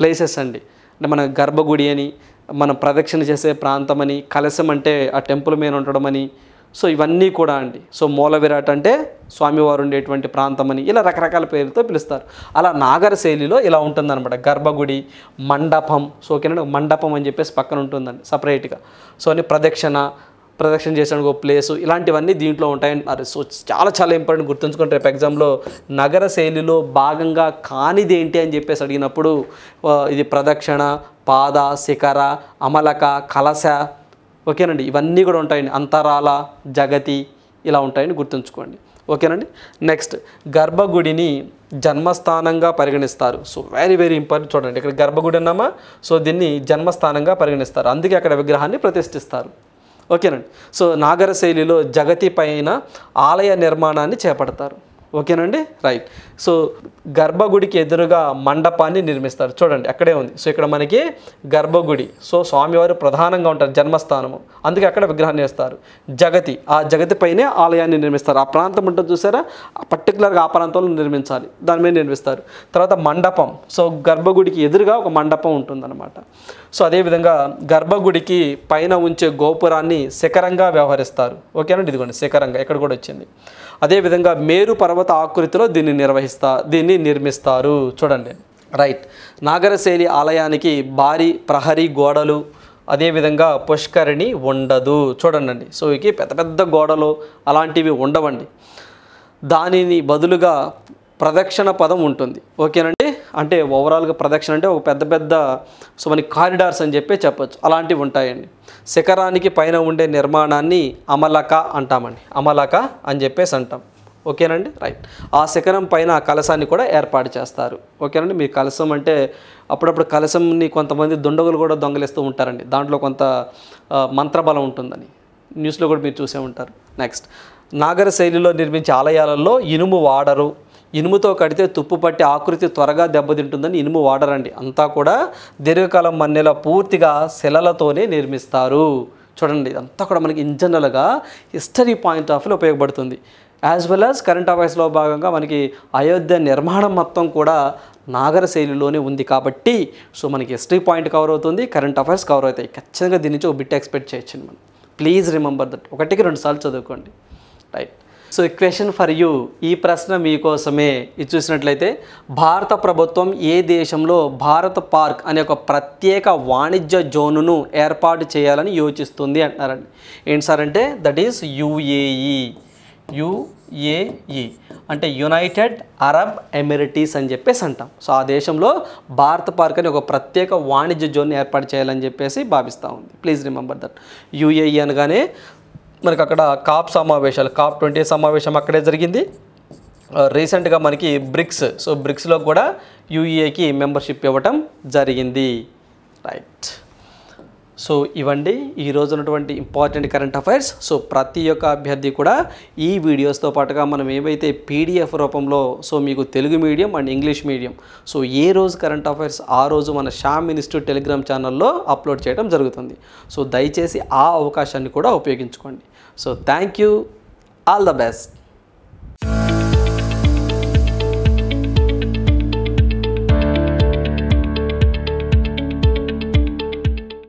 ప్లేసెస్ అండి. అంటే మన గర్భగుడి అని, మనం ప్రదక్షిణ చేసే ప్రాంతం అని, కలశం అంటే ఆ టెంపుల్ మీద ఉండడం అని, సో ఇవన్నీ కూడా అండి. సో మూల విరాట్ అంటే స్వామివారు ఉండేటువంటి ప్రాంతం అని ఇలా రకరకాల పేరుతో పిలుస్తారు. అలా నాగర శైలిలో ఇలా ఉంటుందన్నమాట. గర్భగుడి, మండపం, సో ఓకేనండి, మండపం అని చెప్పేసి పక్కన ఉంటుందండి సపరేట్గా. సో అని ప్రదక్షిణ చేసానికి ఒక ప్లేసు, ఇలాంటివన్నీ దీంట్లో ఉంటాయంటున్నారు. సో చాలా ఇంపార్టెంట్ గుర్తుంచుకుంటే రేపు ఎగ్జామ్లో నగర శైలిలో భాగంగా కానిది ఏంటి అని చెప్పేసి అడిగినప్పుడు ఇది ప్రదక్షిణ, పాద, శిఖర, అమలక, కలశ, ఓకేనండి, ఇవన్నీ కూడా ఉంటాయండి. అంతరాల, జగతి ఇలా ఉంటాయని గుర్తుంచుకోండి. ఓకేనండి. నెక్స్ట్ గర్భగుడిని జన్మస్థానంగా పరిగణిస్తారు. సో వెరీ ఇంపార్టెంట్ చూడండి. ఇక్కడ గర్భగుడి అన్నామా, సో దీన్ని జన్మస్థానంగా పరిగణిస్తారు. అందుకే అక్కడ విగ్రహాన్ని ప్రతిష్ఠిస్తారు. ఓకేనండి. సో నాగర శైలిలో జగతి పైన ఆలయ నిర్మాణాన్ని చేపడతారు. ఓకేనండి. రైట్. సో గర్భగుడికి ఎదురుగా మండపాన్ని నిర్మిస్తారు. చూడండి అక్కడే ఉంది. సో ఇక్కడ మనకి గర్భగుడి, సో స్వామివారు ప్రధానంగా ఉంటారు, జన్మస్థానము, అందుకే అక్కడ విగ్రహాన్ని వేస్తారు. జగతి, ఆ జగతి పైనే ఆలయాన్ని నిర్మిస్తారు. ఆ ప్రాంతం ఉంటుంది చూసారా, పర్టికులర్గా ఆ ప్రాంతంలో నిర్మించాలి, దాని మీద నిర్మిస్తారు. తర్వాత మండపం, సో గర్భగుడికి ఎదురుగా ఒక మండపం ఉంటుందన్నమాట. సో అదేవిధంగా గర్భగుడికి పైన ఉంచే గోపురాన్ని శిఖరంగా వ్యవహరిస్తారు. ఓకేనండి. ఇదిగోండి శిఖరంగా ఇక్కడ కూడా వచ్చింది. అదేవిధంగా మేరు పర్వత పర్వత ఆకృతిలో దీన్ని నిర్మిస్తారు. చూడండి, రైట్. నాగరశైలి ఆలయానికి భారీ ప్రహరీ గోడలు, అదేవిధంగా పుష్కరిణి ఉండదు. చూడండి, సో ఇవి పెద్ద పెద్ద గోడలు అలాంటివి ఉండవండి. దానిని బదులుగా ప్రదక్షిణ పదం ఉంటుంది. ఓకేనండి, అంటే ఓవరాల్గా ప్రదక్షిణ అంటే ఒక పెద్ద పెద్ద సో మనకి కారిడార్స్ అని చెప్పొచ్చు, అలాంటివి ఉంటాయండి. శిఖరానికి పైన ఉండే నిర్మాణాన్ని అమలక అంటామండి, అమలక అని చెప్పేసి అంటాం. ఓకేనండి, రైట్. ఆ శిఖరం పైన కలశాన్ని కూడా ఏర్పాటు చేస్తారు. ఓకేనండి, మీరు కలశం అంటే అప్పుడప్పుడు కలశంని కొంతమంది దుండగులు కూడా దొంగలిస్తూ ఉంటారండి, దాంట్లో కొంత మంత్రబలం ఉంటుందని న్యూస్లో కూడా మీరు చూసే ఉంటారు. నెక్స్ట్, నాగర శైలిలో నిర్మించే ఆలయాలలో ఇనుము వాడరు. ఇనుముతో కడితే తుప్పు పట్టి ఆకృతి త్వరగా దెబ్బతింటుందని ఇనుము వాడరండి. అంతా కూడా దీర్ఘకాలం మన్నెల పూర్తిగా శిలలతోనే నిర్మిస్తారు. చూడండి, అంతా కూడా మనకి ఇన్ జనరల్గా హిస్టరీ పాయింట్ ఆఫ్ వ్యూ ఉపయోగపడుతుంది. యాజ్ వెల్ యాజ్ కరెంట్ అఫైర్స్లో భాగంగా మనకి అయోధ్య నిర్మాణం మొత్తం కూడా నాగర శైలిలోనే ఉంది కాబట్టి సో మనకి హిస్టరీ పాయింట్ కవర్ అవుతుంది, కరెంట్ అఫైర్స్ కవర్ అవుతాయి. ఖచ్చితంగా దీని నుంచి ఒక బిట్ ఎక్స్పెక్ట్ చేయొచ్చు మనం. ప్లీజ్ రిమెంబర్ దట్, 1కి 2 సార్లు చదువుకోండి. Right. So question for you, ఈ ప్రశ్న మీకోసమే. ఇది చూసినట్లయితే భారత ప్రభుత్వం ఏ దేశంలో భారత్ పార్క్ అనే ఒక ప్రత్యేక వాణిజ్య జోనును ఏర్పాటు చేయాలని యోచిస్తుంది అంటున్నారండి. ఏంటి సార్ అంటే దట్ ఈస్ యుఏఈ. యుఏఈ అంటే యునైటెడ్ అరబ్ ఎమిరేట్స్ అని చెప్పేసి అంటాం. సో ఆ దేశంలో భారత్ పార్క్ అని ఒక ప్రత్యేక వాణిజ్య జోన్ ఏర్పాటు చేయాలని చెప్పేసి భావిస్తూ ఉంది. Please remember that. యుఏఈ అనగానే మనకి అక్కడ కాప్ సమావేశాలు, COP 20 సమావేశం అక్కడే జరిగింది. రీసెంట్గా మనకి బ్రిక్స్, సో బ్రిక్స్లో కూడా యుఏఈకి మెంబర్షిప్ ఇవ్వటం జరిగింది. రైట్. సో ఇవండి ఈరోజు ఉన్నటువంటి ఇంపార్టెంట్ కరెంట్ అఫైర్స్. సో ప్రతి ఒక్క అభ్యర్థి కూడా ఈ వీడియోస్తో పాటుగా మనం ఏవైతే PDF రూపంలో సో మీకు Telugu medium and English medium so ఏ రోజు కరెంట్ అఫైర్స్ ఆ రోజు మన శ్యామ్ ఇన్స్టిట్యూట్ టెలిగ్రామ్ ఛానల్లో అప్లోడ్ చేయడం జరుగుతుంది. సో దయచేసి ఆ అవకాశాన్ని కూడా ఉపయోగించుకోండి. So thank you, all the best.